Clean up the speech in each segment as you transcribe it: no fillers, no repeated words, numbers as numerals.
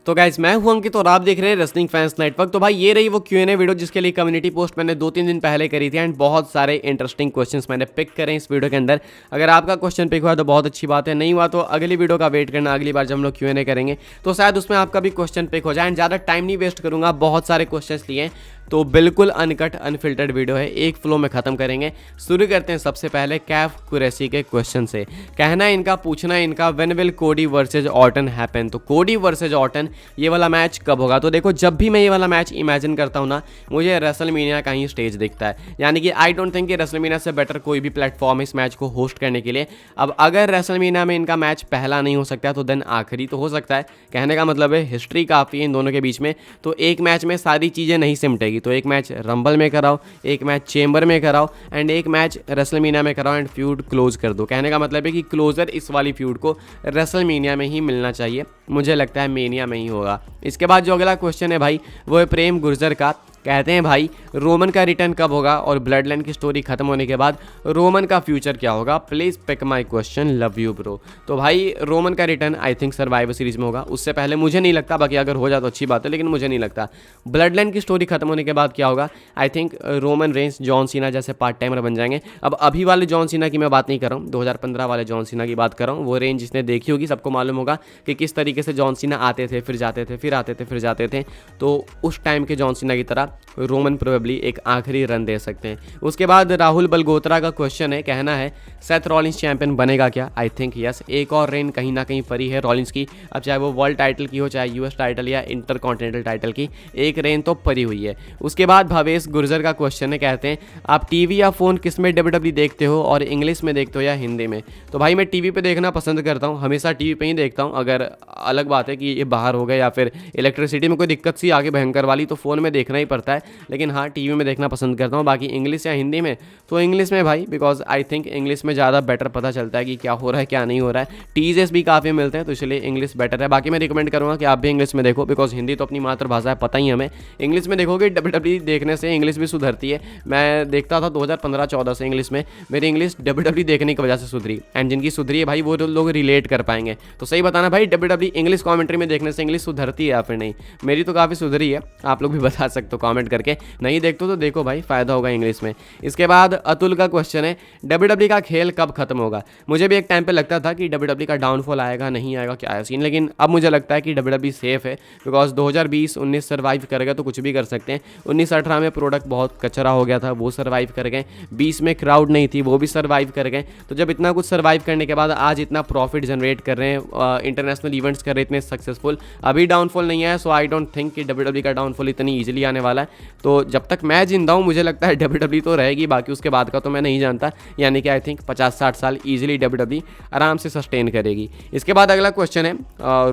तो गाइस मैं हूं अंकित और आप देख रहे हैं रेसलिंग फैंस नेटवर्क। तो भाई ये रही वो Q&A वीडियो जिसके लिए कम्युनिटी पोस्ट मैंने 2-3 दिन पहले करी थी एंड बहुत सारे इंटरेस्टिंग क्वेश्चंस मैंने पिक करे इस वीडियो के अंदर। अगर आपका क्वेश्चन पिक हुआ तो बहुत अच्छी बात है, नहीं हुआ तो अगली वीडियो का वेट करना, अगली बार जब हम लोग Q&A करेंगे तो शायद उसमें आपका भी क्वेश्चन पिक हो जाए। एंड ज़्यादा टाइम नहीं वेस्ट करूँगा, बहुत सारे क्वेश्चन लिए तो बिल्कुल अनकट अनफिल्टर्ड वीडियो है, एक फ्लो में खत्म करेंगे। शुरू करते हैं सबसे पहले कैफ कुरैशी के क्वेश्चन से। कहना है इनका, पूछना है इनका, व्हेन विल कोडी वर्सेज ऑर्टन हैपन। तो कोडी वर्सेज ऑर्टन ये वाला मैच कब होगा? तो देखो जब भी मैं ये वाला मैच इमेजिन करता हूँ ना, मुझे रेसलमेनिया का ही स्टेज दिखता है। यानी कि आई डोंट थिंक कि रेसलमेनिया से बेटर कोई भी प्लेटफॉर्म है इस मैच को होस्ट करने के लिए। अब अगर रेसलमेनिया में इनका मैच पहला नहीं हो सकता तो देन आखिरी तो हो सकता है। कहने का मतलब है हिस्ट्री काफ़ी है इन दोनों के बीच में, तो एक मैच में सारी चीज़ें नहीं सिमटेगी। तो एक मैच रंबल में कराओ, एक मैच चेंबर में कराओ एंड एक मैच रेसलमेनिया में कराओ एंड फ्यूड क्लोज कर दो। कहने का मतलब है कि क्लोजर इस वाली फ्यूड को रेसलमेनिया में ही मिलना चाहिए। मुझे लगता है मेनिया में ही होगा। इसके बाद जो अगला क्वेश्चन है भाई वो है प्रेम गुर्जर का। कहते हैं भाई रोमन का रिटर्न कब होगा और ब्लड लाइन की स्टोरी खत्म होने के बाद रोमन का फ्यूचर क्या होगा? Please pick my question, love you bro. तो भाई रोमन का return I think Survivor Series में होगा, उससे पहले मुझे नहीं लगता। बाकी अगर हो जाए तो अच्छी बात है, लेकिन मुझे नहीं लगता। ब्लड लाइन की स्टोरी खत्म होने के बाद क्या होगा? I think Roman Reigns John Cena जैसे पार्ट टाइमर बन जाएंगे। अब अभी वाले जॉन सीना की मैं बात नहीं कर रहा हूँ, 2015 वाले जॉन सीना की बात कर रहा हूँ। वो रेंज जिसने देखी होगी सबको मालूम होगा कि किस तरीके से जॉन सीना आते थे, फिर जाते थे, फिर आते थे, फिर जाते थे। तो उस टाइम के जॉन सीना की तरह रोमन प्रोबेबली एक आखिरी रन दे सकते हैं। उसके बाद राहुल बलगोत्रा का क्वेश्चन है, कहना है सेथ रॉलिंस चैंपियन बनेगा क्या? आई थिंक यस, एक और रेन कहीं ना कहीं परी है रॉलिंस की। अब चाहे वो वर्ल्ड टाइटल की हो, चाहे यूएस टाइटल या इंटर कॉन्टिनेंटल टाइटल की, एक रेन तो परी हुई है। उसके बाद भवेश गुर्जर का क्वेश्चन है, कहते हैं आप टीवी या फ़ोन किस में डब्ल्यूडब्ल्यू देखते हो और इंग्लिश में देखते हो या हिंदी में? तो भाई मैं टीवी पे देखना पसंद करता हूँ, हमेशा टीवी पे ही देखता हूँ। अगर अलग बात है कि ये बाहर हो गए या फिर इलेक्ट्रिसिटी में कोई दिक्कत सी आगे भयंकर वाली तो फ़ोन में देखना ही पड़ता है, लेकिन हाँ टीवी में देखना पसंद करता हूँ। बाकी इंग्लिश या हिंदी में तो इंग्लिश में भाई, बिकॉज आई थिंक इंग्लिश में ज़्यादा बेटर पता चलता है कि क्या हो रहा है क्या नहीं हो रहा है। टीजेस भी काफ़ी मिलते हैं तो इसलिए इंग्लिश बेटर है। बाकी मैं रिकमेंड करूँगा कि आप भी इंग्लिश में देखो, बिकॉज हिंदी तो अपनी मातृभाषा है, पता ही हमें। इंग्लिश में देखोगे डब्ल्यूडब्ल्यू देखने से इंग्लिश भी सुधरती है। मैं देखता था 2015-14 से इंग्लिश में, मेरी इंग्लिश डब्ल्यूडब्ल्यू देखने की वजह से सुधरी। एंड जिनकी सुधरी है भाई वो लोग रिलेट कर पाएंगे। तो सही बताना भाई, डब्ल्यूडब्ल्यू इंग्लिश कॉमेंट्री में देखने से इंग्लिश सुधरती है या फिर नहीं? मेरी तो काफ़ी सुधरी है, आप लोग भी बता सकते हो कॉमेंट करके। नहीं देखते तो देखो भाई, फ़ायदा होगा इंग्लिश में। इसके बाद अतुल का क्वेश्चन है, डब्ल्यूडब्ल्यू का खेल कब खत्म होगा? मुझे भी एक टाइम पे लगता था कि डब्ल्यूडब्ल्यू का डाउनफॉल आएगा, नहीं आएगा, क्या है सीन, लेकिन अब मुझे लगता है कि डब्ल्यूडब्ल्यू सेफ है। बिकॉज 2020-19 सर्वाइव कर गए तो कुछ भी कर सकते हैं। 19-18 में प्रोडक्ट बहुत कचरा हो गया था, वो सर्वाइव कर गए। 20 में क्राउड नहीं थी, वो भी सर्वाइव कर गए। तो जब इतना कुछ सर्वाइव करने के बाद आज इतना प्रॉफिट जनरेट कर रहे हैं, इंटरनेशनल इवेंट्स कर रहे हैं इतने सक्सेसफुल, अभी डाउनफॉल नहीं है। सो आई डोंट थिंक कि डब्ल्यूडब्ल्यू का डाउनफॉल इतनी ईजिली आने वाला है। तो जब तक मैं जिंदा हूँ मुझे लगता है डब्ल्यूडब्ल्यू तो रहेगी, बाकी उसके बाद का तो मैं नहीं जानता। यानी कि आई थिंक 50-60 साल ईजिली डब्ल्यूडब्ल्यू आराम से सस्टेन करेगी। इसके बाद अगला क्वेश्चन है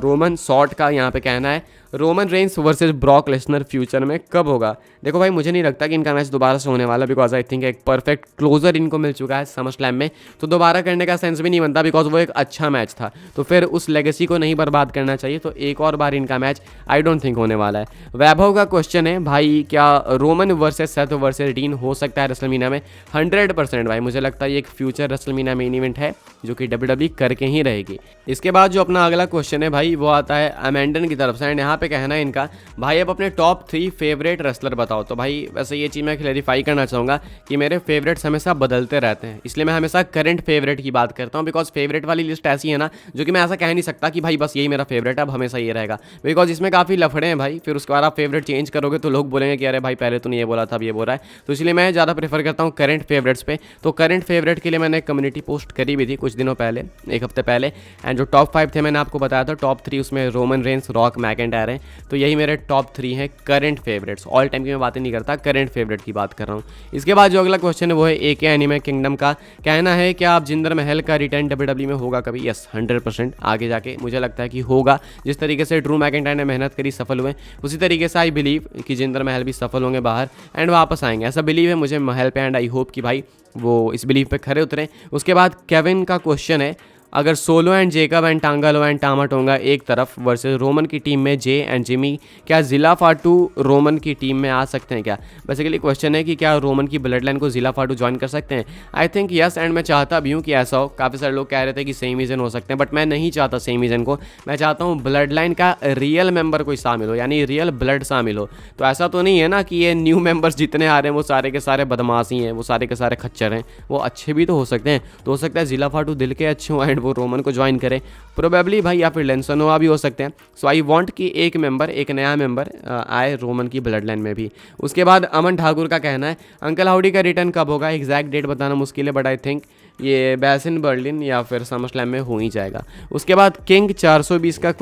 रोमन सॉर्ट का। यहाँ पे कहना है Roman Reigns versus Brock Lesnar future में कब होगा? देखो भाई मुझे नहीं लगता कि इनका मैच दोबारा से होने वाला, बिकॉज आई थिंक एक परफेक्ट क्लोजर इनको मिल चुका है समर स्लैम में। तो दोबारा करने का सेंस भी नहीं बनता, बिकॉज वो एक अच्छा मैच था। तो फिर उस लेगेसी को नहीं बर्बाद करना चाहिए। तो एक और बार इनका मैच आई डोंट थिंक होने वाला है। वैभव का क्वेश्चन है भाई, क्या Roman versus Seth versus dean हो सकता है रेसलमेनिया में? 100% भाई, मुझे लगता है ये एक फ्यूचर रेसलमेनिया मेन इवेंट है जो कि डब्ल्यूडब्ल्यू करके ही रहेगी। इसके बाद जो अपना अगला क्वेश्चन है भाई वो आता है अमेंडन की तरफ से। एंड यहाँ पे कहना है इनका, भाई अब अपने टॉप 3 फेवरेट रेसलर बताओ। तो भाई वैसे ये चीज़ मैं क्लैरिफाई करना चाहूँगा कि मेरे फेवरेट्स हमेशा बदलते रहते हैं, इसलिए मैं हमेशा करंट फेवरेट की बात करता हूँ। बिकॉज फेवरेट वाली लिस्ट ऐसी है ना जो कि मैं ऐसा कह नहीं सकता कि भाई बस यही मेरा फेवरेट है अब हमेशा ये रहेगा, बिकॉज इसमें काफ़ी लफड़े हैं भाई। फिर उसके बाद आप फेवरेट चेंज करोगे तो लोग बोलेंगे कि अरे भाई पहले तूने ये बोला था अब ये बोल रहा है। तो इसलिए मैं ज़्यादा प्रेफर करता हूँ करंट फेवरेट्स पे। तो करंट फेवरेट के लिए मैंने कम्युनिटी पोस्ट करी भी थी कुछ दिनों पहले, एक हफ्ते पहले। एंड जो टॉप 5 थे मैंने आपको बताया था, टॉप 3 उसमें रोमन रेंस, रॉक, मैकेंटायर हैं। तो यही मेरे टॉप 3 हैं करंट फेवरेट्स। ऑल टाइम की मैं बातें नहीं करता, करंट फेवरेट की बात कर रहा हूँ। इसके बाद जो अगला क्वेश्चन है वो है एके एनिमे किंगडम का। कहना है कि आप जिंदर महल का रिटर्न डब्ल्यूडब्ल्यू में होगा कभी? यस 100% आगे जाके मुझे लगता है कि होगा। जिस तरीके से ड्रू मैकेंटायर ने मेहनत करी, सफल हुए, उसी तरीके से आई बिलीव कि जिंदर महल भी सफल होंगे बाहर एंड वापस आएंगे, ऐसा बिलीव है मुझे महल पे। एंड आई होप कि भाई वो इस बिलीव पे खरे उतरें। उसके बाद केविन का क्वेश्चन है, अगर Solo and Jacob and Tangalo and Tama Tonga एक तरफ वर्सेस रोमन की टीम में जे एंड जिमी, क्या जिला फाटू रोमन की टीम में आ सकते हैं क्या? बेसिकली क्वेश्चन है कि क्या रोमन की ब्लड लाइन को जिला फाटू ज्वाइन कर सकते हैं? आई थिंक यस, एंड मैं चाहता भी हूँ कि ऐसा हो। काफ़ी सारे लोग कह रहे थे कि सेम रीजन हो सकते हैं, बट मैं नहीं चाहता सेम रीजन को। मैं चाहता हूँ ब्लड लाइन का रियल मेंबर कोई शामिल हो, यानी रियल ब्लड शामिल हो। तो ऐसा तो नहीं है ना कि ये न्यू मेंबर्स जितने आ रहे हैं वो सारे के सारे बदमाश ही हैं, वो सारे के सारे खच्चर हैं। वो अच्छे भी तो हो सकते हैं। तो हो सकता है जिला फाटू दिल के अच्छे हो एंड वो रोमन को ज्वाइन करे, प्रोबेबली भाई, या फिर लेंसनोवा भी हो सकते हैं। सो आई वांट कि एक मेंबर, एक नया मेंबर आए रोमन की ब्लड लाइन में भी। उसके बाद अमन ठाकुर का कहना है अंकल हाउडी का रिटर्न कब होगा? एग्जैक्ट डेट बताना मुश्किल है, बट आई थिंक ये बैसिन बर्लिन या फिर समर स्लैम में हो ही जाएगा। उसके बाद किंग 420 का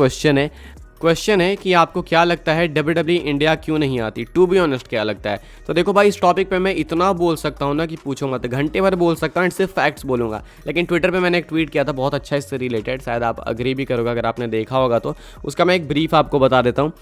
क्वेश्चन है कि आपको क्या लगता है WWE इंडिया क्यों नहीं आती? टू बी ऑनेस्ट क्या लगता है? तो देखो भाई, इस टॉपिक पे मैं इतना बोल सकता हूँ ना कि पूछो मत, घंटे भर बोल सकता हूँ एंड सिर्फ फैक्ट्स बोलूँगा। लेकिन ट्विटर पे मैंने एक ट्वीट किया था बहुत अच्छा इससे रिलेटेड, शायद आप अग्री भी करोगे अगर आपने देखा होगा तो। उसका मैं एक ब्रीफ आपको बता देता हूँ।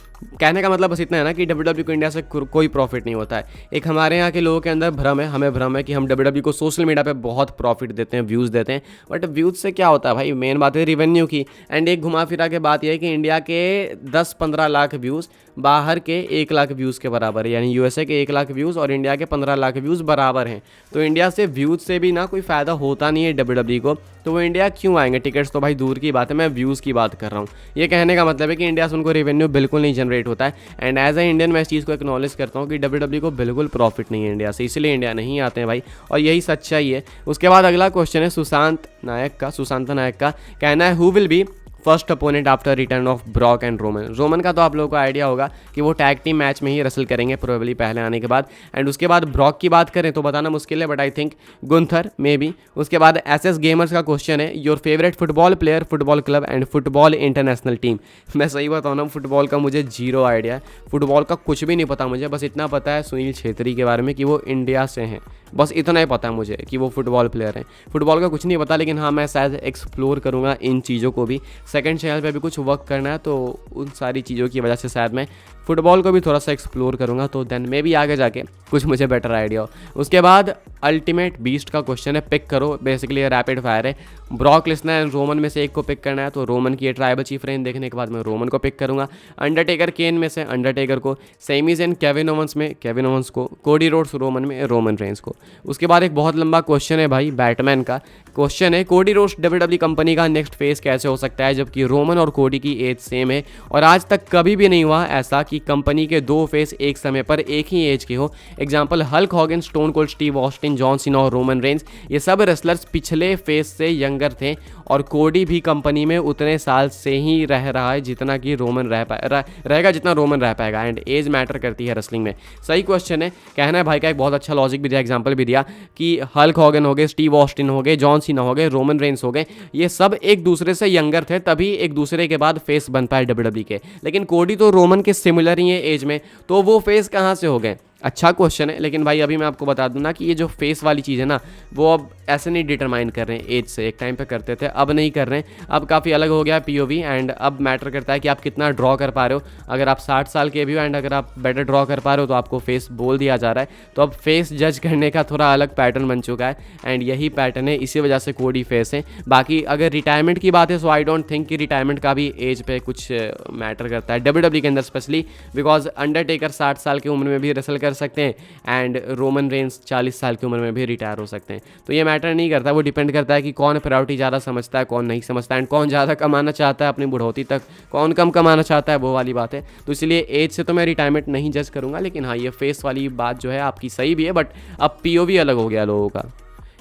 कहने का मतलब बस इतना है ना कि WWE को इंडिया से कोई प्रॉफिट नहीं होता है। एक हमारे यहाँ के लोगों के अंदर भ्रम है, हमें भ्रम है कि हम WWE को सोशल मीडिया पर बहुत प्रॉफिट देते हैं, व्यूज़ देते हैं। बट व्यूज़ से क्या होता है भाई? मेन बात है रिवेन्यू की। एंड एक घुमा फिरा के बात यह है कि इंडिया के 10-15 लाख व्यूज़ बाहर के 1 लाख व्यूज़ के बराबर है, यानी यूएसए के 1 लाख व्यूज़ और इंडिया के 15 लाख व्यूज़ बराबर हैं। तो इंडिया से व्यूज़ से भी ना कोई फ़ायदा होता नहीं है WWE को। तो वो इंडिया क्यों आएंगे? टिकट्स तो भाई दूर की बात है, मैं व्यूज़ की बात कर रहा हूँ। ये कहने का मतलब है कि इंडिया से उनको रेवेन्यू बिल्कुल नहीं जनरेट होता है। एंड एज ए इंडियन मैं इस चीज़ को एक्नॉलेज करता हूँ कि WWE को बिल्कुल प्रॉफिट नहीं है इंडिया से, इसलिए इंडिया नहीं आते हैं भाई, और यही सच्चाई है। उसके बाद अगला क्वेश्चन है सुशांत नायक का कहना है who will be first opponent after return of Brock and Roman का तो आप लोगों को आइडिया होगा कि वो टैग टीम मैच में ही रसल करेंगे प्रोबेबली पहले आने के बाद। एंड उसके बाद ब्रॉक की बात करें तो बताना मुश्किल है, but I think Gunther may be. उसके बाद एसएस गेमर्स का क्वेश्चन है your favourite football player, football club and football international team. मैं सही बताऊँ ना, फुटबॉल का मुझे जीरो आइडिया है, फुटबॉल का कुछ भी नहीं पता मुझे। बस इतना पता है सुनील छेत्री के बारे में कि वो इंडिया से हैं, बस इतना ही पता है मुझे कि वो फुटबॉल प्लेयर हैं। फुटबॉल का कुछ नहीं पता, लेकिन हाँ मैं शायद एक्सप्लोर करूँगा इन चीज़ों को भी। सेकंड चैनल पे भी कुछ वर्क करना है, तो उन सारी चीज़ों की वजह से शायद मैं फुटबॉल को भी थोड़ा सा एक्सप्लोर करूँगा, तो देन मे भी आगे जाके कुछ मुझे बेटर आइडिया हो। उसके बाद अल्टीमेट बीस्ट का क्वेश्चन है, पिक करो। बेसिकली ये रैपिड फायर है, ब्रॉक लेसनर एंड रोमन में से एक को पिक करना है। तो रोमन की ये ट्राइबल चीफ रेंज देखने के बाद मैं रोमन को पिक करूँगा। अंडरटेकर केन में से अंडरटेकर को, सेमीज एंड केविन ओवंस में केविन ओवंस को, कोडी रोड्स रोमन में रोमन रेंज को। उसके बाद एक बहुत लंबा क्वेश्चन है भाई, बैटमैन का क्वेश्चन है कोडी रोड्स WWE कंपनी का नेक्स्ट फेस कैसे हो सकता है जबकि रोमन और कोडी की एज सेम है और आज तक कभी भी नहीं हुआ ऐसा कि कंपनी के दो फेस एक समय पर एक ही एज के हो। Example Hulk Hogan, Stone Cold Steve Austin, John Cena और रोमन रेंज, ये सब रेसलर्स पिछले फेस से यंगर थे और कोडी भी कंपनी में उतने साल से ही रह रहा है जितना कि रोमन रहेगा जितना रोमन रह पाएगा। एंड एज मैटर करती है रेसलिंग में। सही क्वेश्चन है, कहना है भाई का एक बहुत अच्छा लॉजिक भी दिया, एग्जांपल भी दिया कि हल्क हॉगन हो गए, स्टीव ऑस्टिन हो गए, जॉन सीना हो गए, रोमन रेंस हो गए, ये सब एक दूसरे से यंगर थे तभी एक दूसरे के बाद फेस बन पाए WWE के। लेकिन कोडी तो रोमन के सिमिलर ही है एज में, तो वो फेस कहाँ से हो गए? अच्छा क्वेश्चन है, लेकिन भाई अभी मैं आपको बता दूं ना कि ये जो फेस वाली चीज़ है ना, वो अब ऐसे नहीं डिटरमाइन कर रहे हैं एज से। एक टाइम पे करते थे, अब नहीं कर रहे हैं, अब काफ़ी अलग हो गया POV। एंड अब मैटर करता है कि आप कितना ड्रॉ कर पा रहे हो। अगर आप 60 साल के भी हो एंड अगर आप बेटर ड्रॉ कर पा रहे हो तो आपको फेस बोल दिया जा रहा है। तो अब फेस जज करने का थोड़ा अलग पैटर्न बन चुका है एंड यही पैटर्न है, इसी वजह से कोडी फेस है। बाकी अगर रिटायरमेंट की बात है सो आई डोंट थिंक कि रिटायरमेंट का भी एज पे कुछ मैटर करता है WWE के अंदर, स्पेशली बिकॉज अंडरटेकर 60 साल की उम्र में भी रेसल कर सकते हैं एंड रोमन रेंस 40 साल की उम्र में भी रिटायर हो सकते हैं। तो ये मैटर नहीं करता, वो डिपेंड करता है कि कौन प्रायोरिटी ज़्यादा समझता है, कौन नहीं समझता है, एंड कौन ज़्यादा कमाना चाहता है अपनी बुढ़ौती तक, कौन कम कमाना चाहता है, वो वाली बात है। तो इसलिए एज से तो मैं रिटायरमेंट नहीं जज करूँगा। लेकिन हाँ, ये फेस वाली बात जो है आपकी सही भी है, बट अब POV अलग हो गया लोगों का।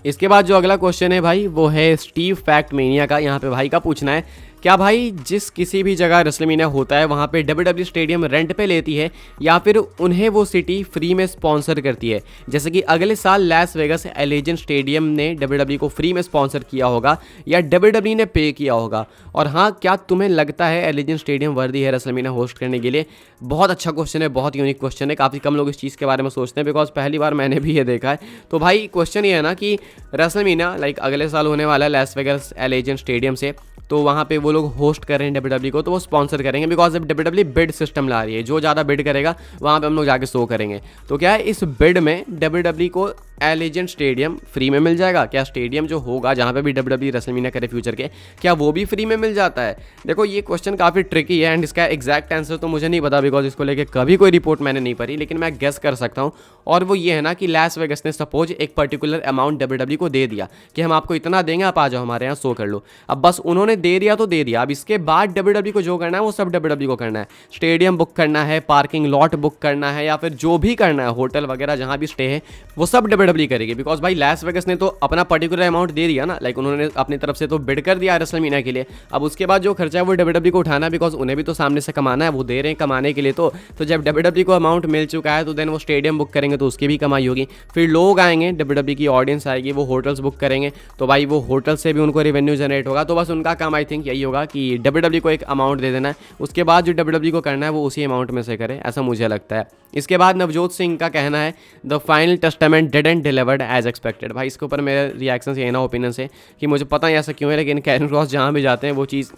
इसके बाद जो अगला क्वेश्चन है भाई वो है स्टीव फैक्ट मेनिया का। यहाँ पे भाई का पूछना है क्या भाई जिस किसी भी जगह रेसलमेनिया होता है वहाँ पे WWE स्टेडियम रेंट पे लेती है या फिर उन्हें वो सिटी फ्री में स्पॉन्सर करती है? जैसे कि अगले साल लास वेगास एलिजेंट स्टेडियम ने WWE को फ्री में स्पॉन्सर किया होगा या WWE ने पे किया होगा? और हाँ, क्या तुम्हें लगता है एलिजेंट स्टेडियम वर्दी है रेसलमेनिया होस्ट करने के लिए? बहुत अच्छा क्वेश्चन है, बहुत यूनिक क्वेश्चन है। काफ़ी कम लोग इस चीज़ के बारे में सोचते हैं बिकॉज पहली बार मैंने भी ये देखा है। तो भाई क्वेश्चन ये है ना कि रेसलमेनिया लाइक अगले साल होने वाला है लास वेगास एलिजेंट स्टेडियम से, तो वहाँ पे वो लोग होस्ट कर रहे हैं डब्ल्यूडब्ल्यू को तो वो स्पॉन्सर करेंगे, बिकॉज अब डब्ल्यूडब्ल्यू बिड सिस्टम ला रही है, जो ज़्यादा बिड करेगा वहाँ पे हम लोग जाके शो करेंगे। तो क्या है इस बिड में डब्ल्यूडब्ल्यू को एलिजेंट स्टेडियम फ्री में मिल जाएगा? क्या स्टेडियम जो होगा जहाँ पे भी डब्ल्यूडब्ल्यू रेसलमेनिया करे फ्यूचर के, क्या वो भी फ्री में मिल जाता है? देखो ये क्वेश्चन काफ़ी ट्रिकी है एंड इसका एग्जैक्ट आंसर तो मुझे नहीं पता, बिकॉज इसको लेके कभी कोई रिपोर्ट मैंने नहीं पढ़ी, लेकिन मैं गेस कर सकता हूँ। और वो ये है ना कि लास वेगस ने सपोज एक पर्टिकुलर अमाउंट डब्ल्यूडब्ल्यू को दे दिया कि हम आपको इतना देंगे, आप आ जाओ हमारे यहाँ शो कर लो। अब बस उन्होंने दे दिया तो दे दिया, अब इसके बाद डब्ल्यूडब्ल्यू को जो करना है वो सब डब्ल्यूडब्ल्यू को करना है। स्टेडियम बुक करना है, पार्किंग लॉट बुक करना है, या फिर जो भी करना है, होटल वगैरह जहाँ भी स्टे है, वो सब डब्ल्यूडब्ल्यू करेगी। बिकॉज भाई लास वेगस ने तो अपना पर्टिकुलर अमाउंट दे दिया ना, लाइक उन्होंने अपनी तरफ से तो बिड कर दिया रेसलमेनिया के लिए। अब उसके बाद जो खर्चा है वो डब्ल्यूडब्ल्यू को उठाना है, बिकॉज उन्हें भी तो सामने से कमाना है, वो दे रहे हैं कमाने के लिए। तो जब डब्ल्यूडब्ल्यू को अमाउंट मिल चुका है तो देन वो स्टेडियम बुक करेंगे तो उसकी भी कमाई होगी, फिर लोग आएंगे, डब्ल्यूडब्ल्यू की ऑडियंस आएगी, वो होटल्स बुक करेंगे तो भाई वो होटल से भी उनको रेवेन्यू जनरेट होगा। तो बस उनका काम आई थिंक यही होगा कि डब्ल्यूडब्ल्यू को एक अमाउंट दे देना है, उसके बाद जो डब्ल्यूडब्ल्यू को करना है वो उसी अमाउंट में से करे, ऐसा मुझे लगता है। इसके बाद नवजोत सिंह का कहना है the final testament didn't delivered as expected. भाई इसके ऊपर मेरे रिएक्शन ये ना ओपिनियन से कि मुझे पता नहीं ऐसा क्यों है, लेकिन कैरन क्रॉस जहाँ भी जाते हैं वो चीज़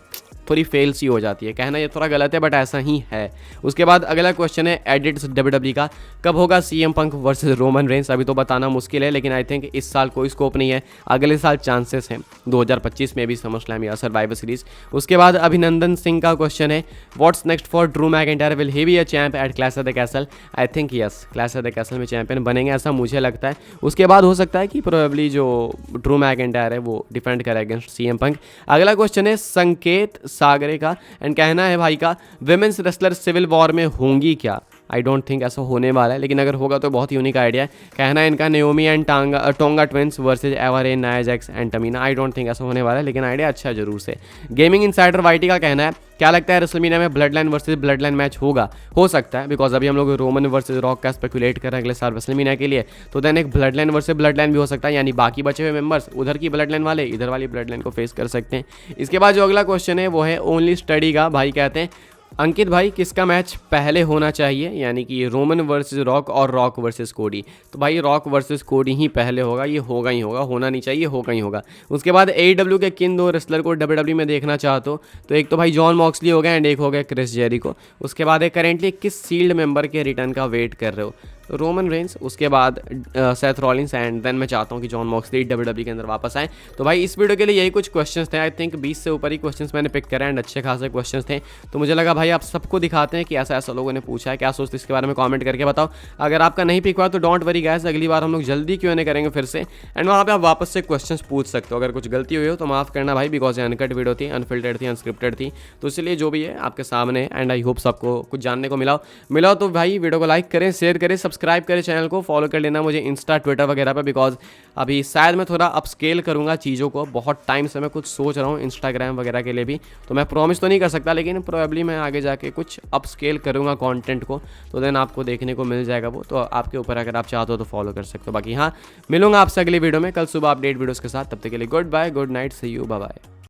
थोड़ी फेल सी हो जाती है। कहना ये थोड़ा गलत है बट ऐसा ही है। उसके बाद अगला क्वेश्चन है एडिट्स डब्ल्यूडब्ल्यू का, कब होगा CM Punk versus Roman Reigns? अभी तो बताना मुश्किल है, लेकिन आई थिंक इस साल कोई स्कोप नहीं है, अगले साल चांसेस हैं 2025 में भी समरस्लैम या सर्वाइवर सीरीज। उसके बाद अभिनंदन सिंह का क्वेश्चन है what's next for Drew McIntyre, will he be a champ at Clash of the Castle? I think yes, Clash of the Castle में चैंपियन बनेंगे ऐसा मुझे लगता है। उसके बाद हो सकता है कि प्रोबेबली जो ड्रू मैकिंटायर है वो डिफेंड करे अगेंस्ट सीएम पंक। अगला क्वेश्चन है संकेत सागरे का एंड कहना है भाई का विमेंस रेसलर सिविल वॉर में होंगी क्या? आई डोंट थिंक ऐसा होने वाला है, लेकिन अगर होगा तो बहुत यूनिक आइडिया है। कहना है इनका Naomi and Tonga twins versus ever a Nia Jax and Tamina. I don't think ऐसा होने वाला है, लेकिन आइडिया अच्छा जरूर से। गेमिंग इनसाइडर वाईटी का कहना है क्या लगता है रेसलमेनिया में blood line versus blood line match होगा? हो सकता है, बिकॉज अभी हम लोग रोमन वर्सेज रॉक का स्पेकुलेट कर रहे हैं अगले साल रेसलमेनिया के लिए, तो देन एक blood line versus blood line भी हो सकता है, यानी बाकी बचे हुए मेंबर्स उधर की ब्लड लाइन वाले इधर वाली ब्लड लाइन को फेस कर सकते हैं। इसके बाद जो अगला क्वेश्चन है वो है ओनली स्टडी का। भाई कहते हैं अंकित भाई किसका मैच पहले होना चाहिए, यानी कि रोमन वर्सेस रॉक और रॉक वर्सेस कोडी? तो भाई रॉक वर्सेस कोडी ही पहले होगा, ये होगा ही होगा, होना नहीं चाहिए, होगा ही होगा। उसके बाद AEW के किन दो रेसलर को डब्ल्यूडब्ल्यू में देखना चाहते हो? तो एक तो भाई जॉन मॉक्सली हो गया एंड एक हो गया क्रिस जेरिको। उसके बाद एक करेंटली किस सील्ड मेंबर के रिटर्न का वेट कर रहे हो? रोमन रेंस, उसके बाद सेथ रॉलिंस एंड देन मैं चाहता हूँ कि जॉन मॉक्सली डब्ल्यूडब्ल्यू के अंदर वापस आए। तो भाई इस वीडियो के लिए यही कुछ क्वेश्चंस थे, आई थिंक 20 से ऊपर ही क्वेश्चंस मैंने पिक करे एंड अच्छे खासे क्वेश्चंस थे। तो मुझे लगा भाई आप सबको दिखाते हैं कि ऐसा ऐसा लोगों ने पूछा है, क्या सोचते इसके बारे में कमेंट करके बताओ। अगर आपका नहीं पिक हुआ तो डोंट वरी गाइस, अगली बार हम लोग जल्दी Q&A करेंगे फिर से एंड वहाँ पे आप वापस से क्वेश्चंस पूछ सकते हो। अगर कुछ गलती हुई हो तो माफ़ करना भाई, बिकॉज ये अनकट वीडियो थी, अनफिल्टर्ड थी, अनस्क्रिप्टेड थी, तो इसलिए जो भी है आपके सामने एंड आई होप सबको कुछ जानने को मिला तो भाई वीडियो को लाइक करें, शेयर करें, सब्सक्राइब करें चैनल को, फॉलो कर लेना मुझे इंस्टा ट्विटर वगैरह पे, बिकॉज अभी शायद मैं थोड़ा अपस्केल करूंगा चीज़ों को, बहुत टाइम से मैं कुछ सोच रहा हूँ इंस्टाग्राम वगैरह के लिए भी, तो मैं प्रॉमिस तो नहीं कर सकता, लेकिन प्रोबेबली मैं आगे जाके कुछ अपस्केल करूंगा कंटेंट को, तो देन आपको देखने को मिल जाएगा वो, तो आपके ऊपर अगर आप चाहते हो तो फॉलो कर सकते हो। बाकी हाँ, मिलूंगा आपसे अगली वीडियो में कल सुबह अपडेट वीडियोज़ के साथ, तब तक के लिए goodbye, good night, see you, bye bye.